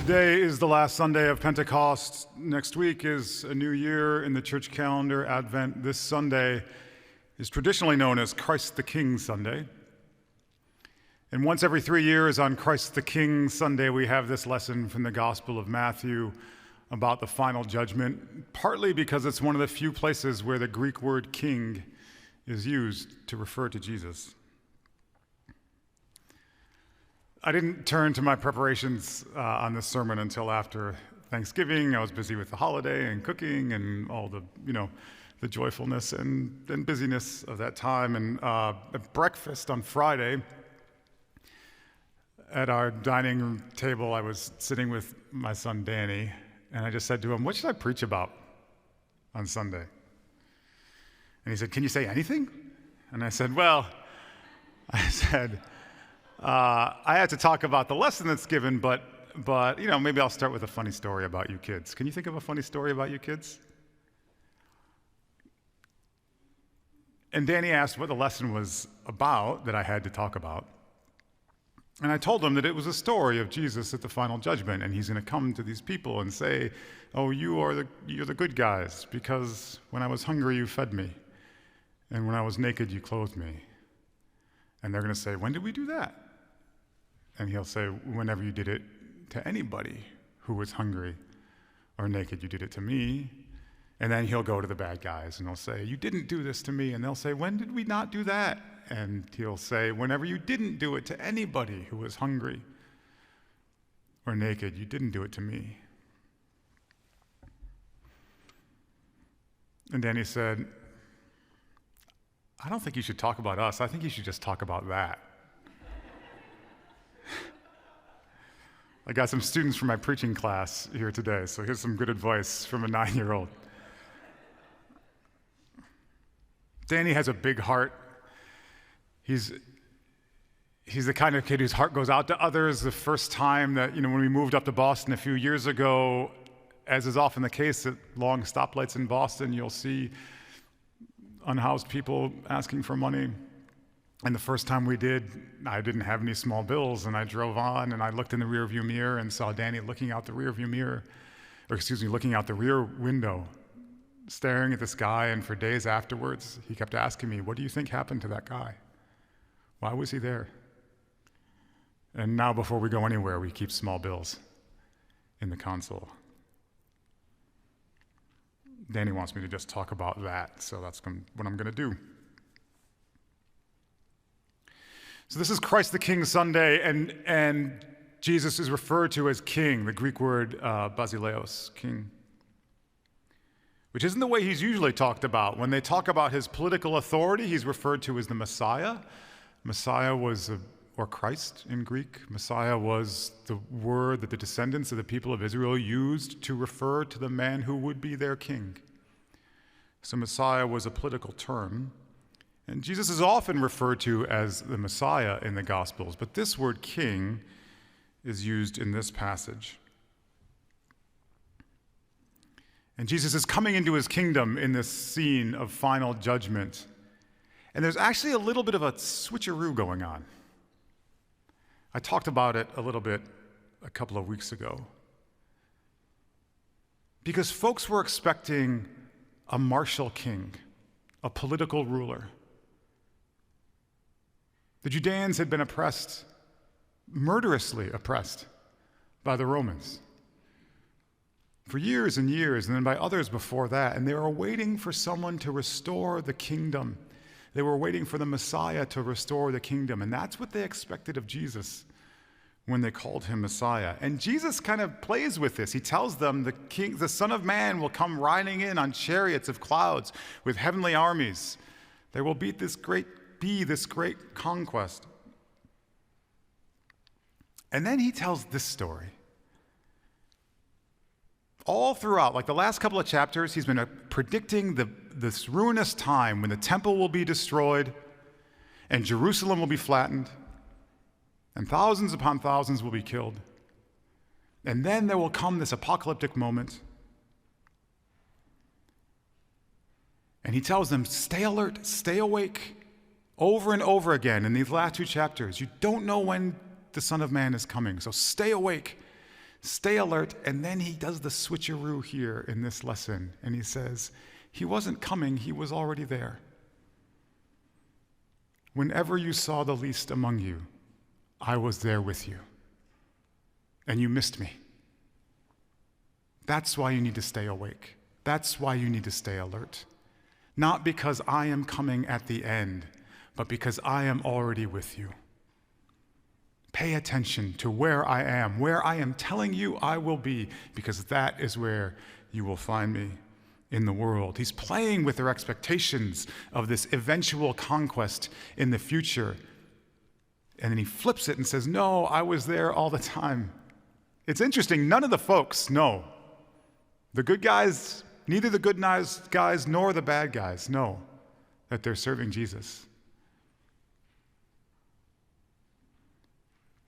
Today is the last Sunday of Pentecost. Next week is a new year in the church calendar, Advent. This Sunday is traditionally known as Christ the King Sunday. And once every 3 years on Christ the King Sunday, we have this lesson from the Gospel of Matthew about the final judgment, partly because it's one of the few places where the Greek word king is used to refer to Jesus. I didn't turn to my preparations on this sermon until after Thanksgiving. I was busy with the holiday and cooking and all the, the joyfulness and busyness of that time. And at breakfast on Friday, at our dining room table, I was sitting with my son Danny, and I just said to him, "What should I preach about on Sunday?" And he said, "Can you say anything?" And I said, I had to talk about the lesson that's given, but maybe I'll start with a funny story about you kids. Can you think of a funny story about you kids? And Danny asked what the lesson was about that I had to talk about. And I told him that it was a story of Jesus at the final judgment, and he's going to come to these people and say, "Oh, you're the good guys, because when I was hungry, you fed me, and when I was naked, you clothed me." And they're going to say, "When did we do that?" And he'll say, "Whenever you did it to anybody who was hungry or naked, you did it to me." And then he'll go to the bad guys and he'll say, "You didn't do this to me." And they'll say, "When did we not do that?" And he'll say, "Whenever you didn't do it to anybody who was hungry or naked, you didn't do it to me." And Danny said, "I don't think you should talk about us. I think you should just talk about that." I got some students from my preaching class here today, so here's some good advice from a 9-year-old. Danny has a big heart. He's the kind of kid whose heart goes out to others. The first time that, when we moved up to Boston a few years ago, as is often the case at long stoplights in Boston, you'll see unhoused people asking for money. And the first time we did, I didn't have any small bills, and I drove on, and I looked in the rearview mirror and saw Danny looking out the rear window, staring at this guy, and for days afterwards, he kept asking me, "What do you think happened to that guy? Why was he there?" And now before we go anywhere, we keep small bills in the console. Danny wants me to just talk about that, so that's what I'm going to do. So this is Christ the King Sunday, and Jesus is referred to as king, the Greek word basileos, king, which isn't the way he's usually talked about. When they talk about his political authority, he's referred to as the Messiah. Messiah or Christ in Greek. Messiah was the word that the descendants of the people of Israel used to refer to the man who would be their king. So Messiah was a political term. And Jesus is often referred to as the Messiah in the Gospels, but this word king is used in this passage. And Jesus is coming into his kingdom in this scene of final judgment. And there's actually a little bit of a switcheroo going on. I talked about it a little bit a couple of weeks ago. Because folks were expecting a martial king, a political ruler. The Judeans had been oppressed, murderously oppressed, by the Romans for years and years, and then by others before that. And they were waiting for someone to restore the kingdom. They were waiting for the Messiah to restore the kingdom. And that's what they expected of Jesus when they called him Messiah. And Jesus kind of plays with this. He tells them the Son of Man will come riding in on chariots of clouds with heavenly armies. They will be this great conquest. And then he tells this story. All throughout, like the last couple of chapters, he's been predicting this ruinous time when the temple will be destroyed and Jerusalem will be flattened and thousands upon thousands will be killed. And then there will come this apocalyptic moment. And he tells them, stay alert, stay awake, over and over again in these last 2 chapters. You don't know when the Son of Man is coming, so stay awake. Stay alert. And then he does the switcheroo here in this lesson. And he says, he wasn't coming, he was already there. Whenever you saw the least among you, I was there with you. And you missed me. That's why you need to stay awake. That's why you need to stay alert. Not because I am coming at the end, but because I am already with you. Pay attention to where I am telling you I will be, because that is where you will find me in the world. He's playing with their expectations of this eventual conquest in the future. And then he flips it and says, no, I was there all the time. It's interesting, none of the folks know. The good guys, neither the good guys nor the bad guys know that they're serving Jesus.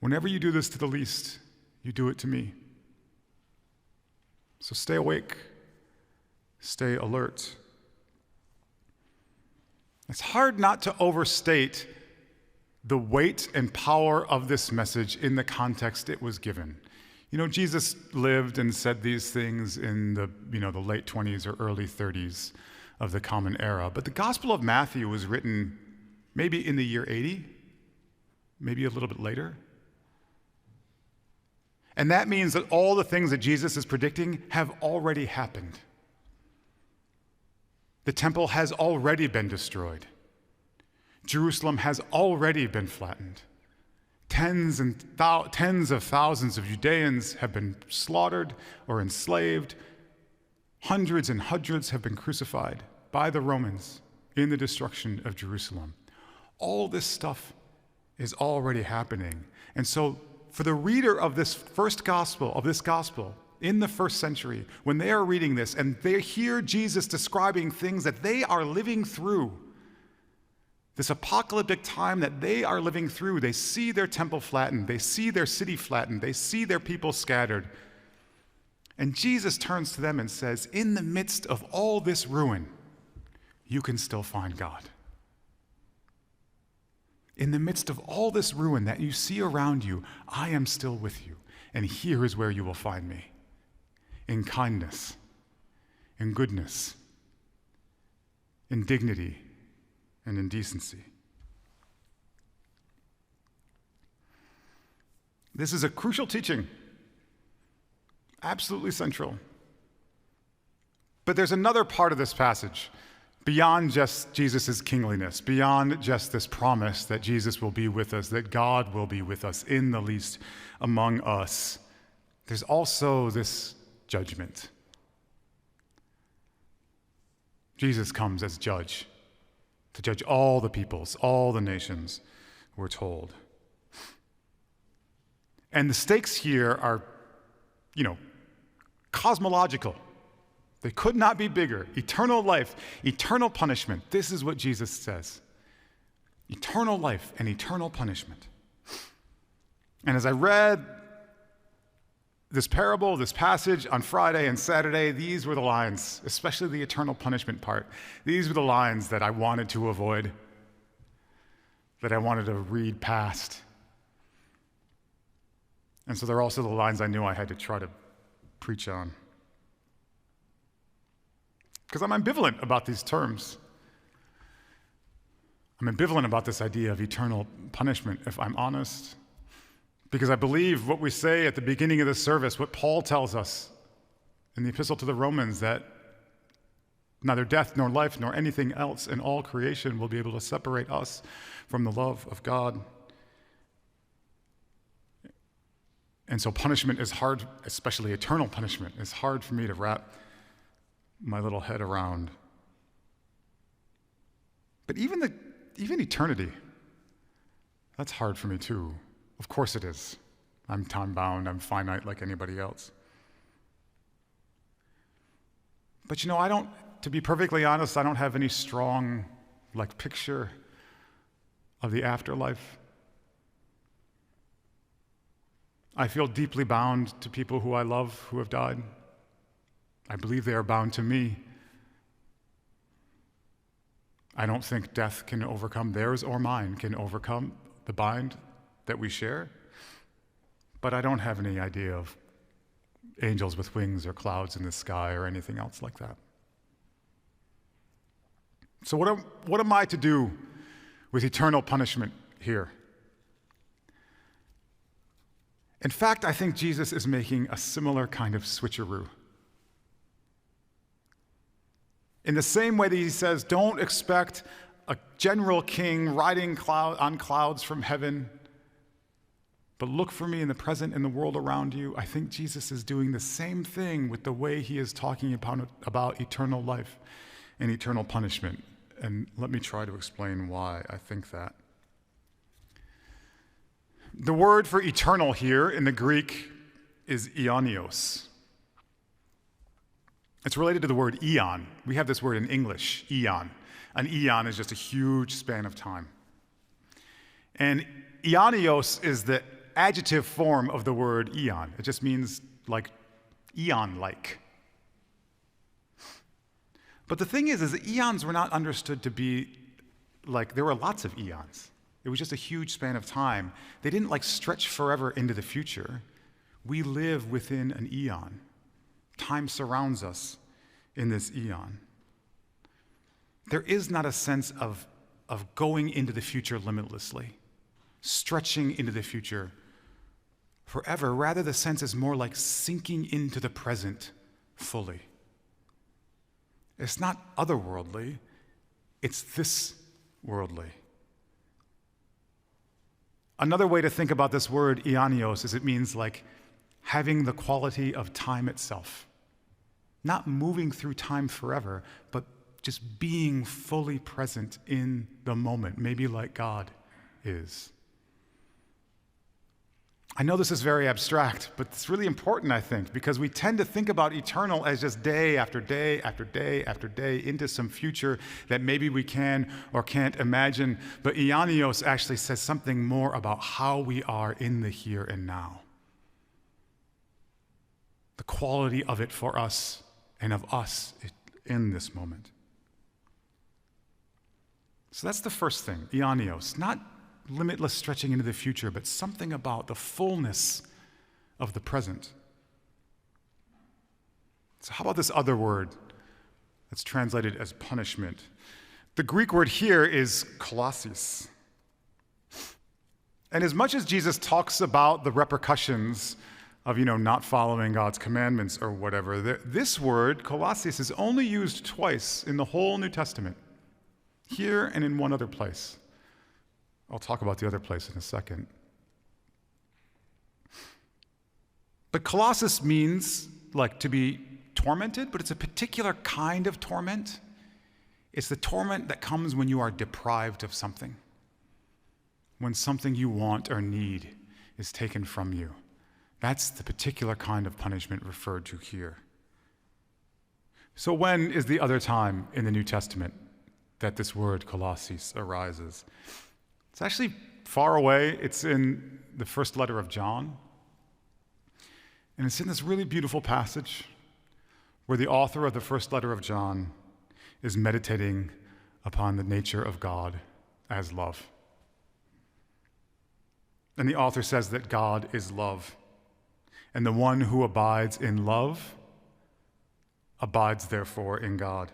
Whenever you do this to the least, you do it to me. So stay awake, stay alert. It's hard not to overstate the weight and power of this message in the context it was given. You know, Jesus lived and said these things in the late 20s or early 30s of the Common Era. But the Gospel of Matthew was written maybe in the year 80, maybe a little bit later. And that means that all the things that Jesus is predicting have already happened. The temple has already been destroyed. Jerusalem has already been flattened. Tens of thousands of Judeans have been slaughtered or enslaved. Hundreds and hundreds have been crucified by the Romans in the destruction of Jerusalem. All this stuff is already happening. And so for the reader of this gospel, in the first century, when they are reading this and they hear Jesus describing things that they are living through, this apocalyptic time that they are living through, they see their temple flattened, they see their city flattened, they see their people scattered. And Jesus turns to them and says, in the midst of all this ruin, you can still find God. In the midst of all this ruin that you see around you, I am still with you. And here is where you will find me. In kindness, in goodness, in dignity, and in decency. This is a crucial teaching, absolutely central. But there's another part of this passage, beyond just Jesus' kingliness, beyond just this promise that Jesus will be with us, that God will be with us in the least among us. There's also this judgment. Jesus comes as judge, to judge all the peoples, all the nations, we're told. And the stakes here are, cosmological. They could not be bigger. Eternal life, eternal punishment. This is what Jesus says. Eternal life and eternal punishment. And as I read this parable, this passage on Friday and Saturday, these were the lines, especially the eternal punishment part. These were the lines that I wanted to avoid, that I wanted to read past. And so they're also the lines I knew I had to try to preach on. Because I'm ambivalent about these terms. I'm ambivalent about this idea of eternal punishment, if I'm honest. Because I believe what we say at the beginning of the service, what Paul tells us in the epistle to the Romans, that neither death nor life nor anything else in all creation will be able to separate us from the love of God. And so punishment is hard, especially eternal punishment, is hard for me to wrap my little head around. But even eternity, that's hard for me too. Of course it is. I'm time-bound, I'm finite like anybody else. But to be perfectly honest, I don't have any strong, picture of the afterlife. I feel deeply bound to people who I love who have died. I believe they are bound to me. I don't think death can overcome theirs or mine, can overcome the bind that we share. But I don't have any idea of angels with wings or clouds in the sky or anything else like that. So what am I to do with eternal punishment here? In fact, I think Jesus is making a similar kind of switcheroo. In the same way that he says, don't expect a general king riding on clouds from heaven, but look for me in the present in the world around you. I think Jesus is doing the same thing with the way he is talking about eternal life and eternal punishment. And let me try to explain why I think that. The word for eternal here in the Greek is aionios. It's related to the word eon. We have this word in English, eon. An eon is just a huge span of time. And aionios is the adjective form of the word eon. It just means like eon-like. But the thing is that eons were not understood to be like, there were lots of eons. It was just a huge span of time. They didn't like stretch forever into the future. We live within an eon. Time surrounds us in this eon. There is not a sense of going into the future limitlessly, stretching into the future forever. Rather, the sense is more like sinking into the present fully. It's not otherworldly, it's this worldly. Another way to think about this word aionios is it means like having the quality of time itself. Not moving through time forever, but just being fully present in the moment, maybe like God is. I know this is very abstract, but it's really important, I think, because we tend to think about eternal as just day after day after day after day into some future that maybe we can or can't imagine. But aionios actually says something more about how we are in the here and now. The quality of it for us and of us in this moment. So that's the first thing, aionios. Not limitless stretching into the future, but something about the fullness of the present. So how about this other word that's translated as punishment? The Greek word here is kolasis. And as much as Jesus talks about the repercussions of, not following God's commandments or whatever, this word, kolasis, is only used twice in the whole New Testament, here and in one other place. I'll talk about the other place in a second. But kolasis means like to be tormented, but it's a particular kind of torment. It's the torment that comes when you are deprived of something, when something you want or need is taken from you. That's the particular kind of punishment referred to here. So when is the other time in the New Testament that this word kolasis arises? It's actually far away. It's in the first letter of John. And it's in this really beautiful passage where the author of the first letter of John is meditating upon the nature of God as love. And the author says that God is love. And the one who abides in love abides, therefore, in God.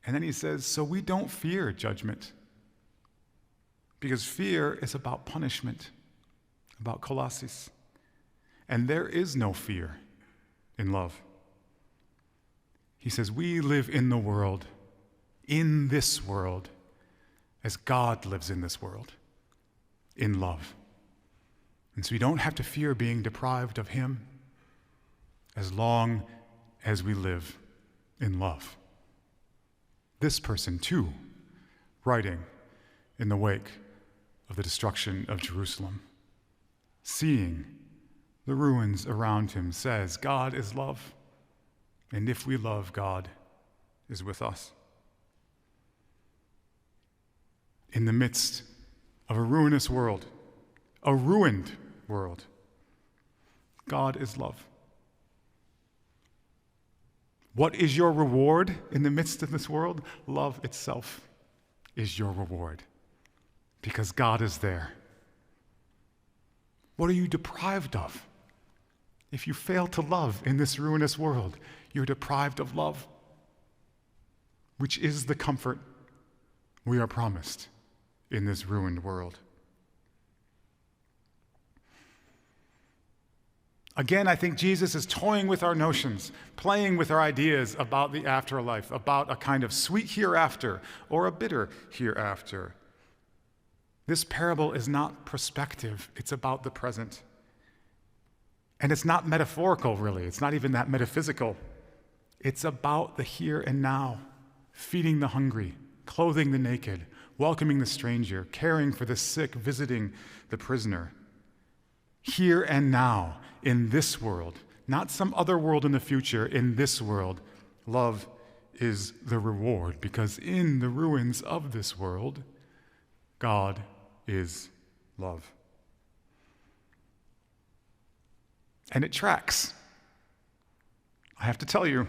And then he says, so we don't fear judgment. Because fear is about punishment, about kolasis. And there is no fear in love. He says, we live in the world, in this world, as God lives in this world, in love. And so we don't have to fear being deprived of him as long as we live in love. This person, too, writing in the wake of the destruction of Jerusalem, seeing the ruins around him, says, God is love, and if we love, God is with us. In the midst of a ruinous world, a ruined world, God is love. What is your reward in the midst of this world? Love itself is your reward, because God is there. What are you deprived of If you fail to love in this ruinous world, you're deprived of love, which is the comfort we are promised in this ruined world. Again, I think Jesus is toying with our notions, playing with our ideas about the afterlife, about a kind of sweet hereafter or a bitter hereafter. This parable is not prospective, it's about the present. And it's not metaphorical, really. It's not even that metaphysical. It's about the here and now, feeding the hungry, clothing the naked, welcoming the stranger, caring for the sick, visiting the prisoner. Here and now, in this world, not some other world in the future, in this world, love is the reward, because in the ruins of this world, God is love. And it tracks. I have to tell you,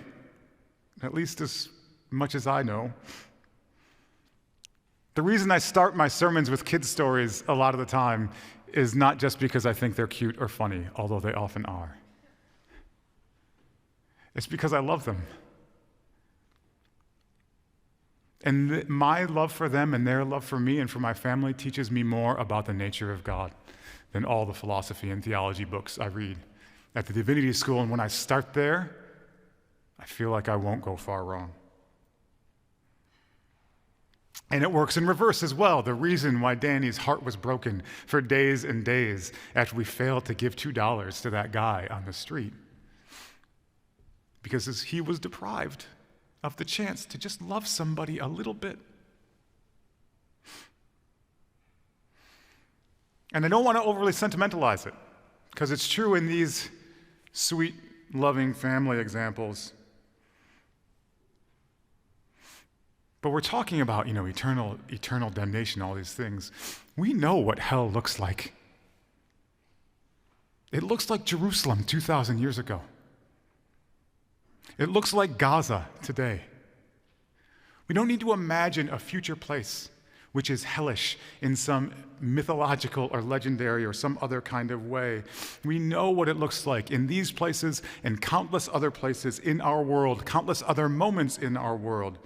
at least as much as I know, the reason I start my sermons with kids' stories a lot of the time is not just because I think they're cute or funny, although they often are. It's because I love them. And my love for them and their love for me and for my family teaches me more about the nature of God than all the philosophy and theology books I read at the Divinity School. And when I start there, I feel like I won't go far wrong. And it works in reverse as well. The reason why Danny's heart was broken for days and days after we failed to give $2 to that guy on the street, because he was deprived of the chance to just love somebody a little bit. And I don't want to overly sentimentalize it, because it's true in these sweet, loving family examples. But we're talking about, eternal damnation, all these things. We know what hell looks like. It looks like Jerusalem 2,000 years ago. It looks like Gaza today. We don't need to imagine a future place which is hellish in some mythological or legendary or some other kind of way. We know what it looks like in these places and countless other places in our world, countless other moments in our world.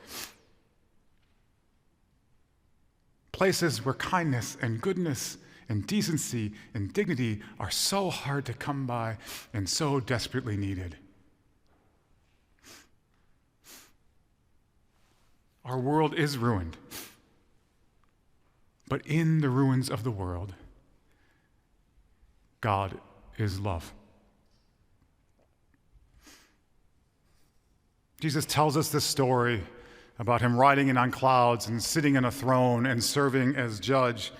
Places where kindness and goodness and decency and dignity are so hard to come by and so desperately needed. Our world is ruined. But in the ruins of the world, God is love. Jesus tells us this story about him riding in on clouds and sitting on a throne and serving as judge.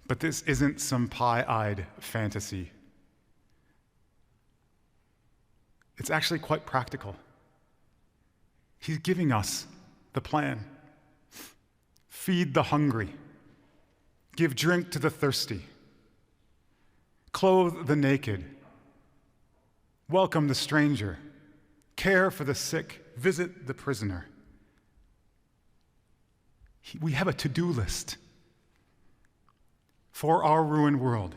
But this isn't some pie-eyed fantasy. It's actually quite practical. He's giving us the plan. Feed the hungry. Give drink to the thirsty. Clothe the naked. Welcome the stranger. Care for the sick. Visit the prisoner. We have a to-do list for our ruined world.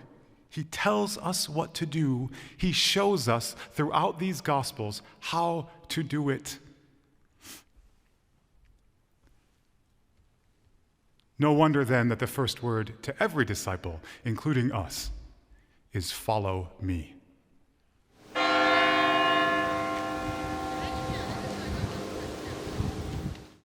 He tells us what to do. He shows us throughout these Gospels how to do it. No wonder then that the first word to every disciple, including us, is follow me.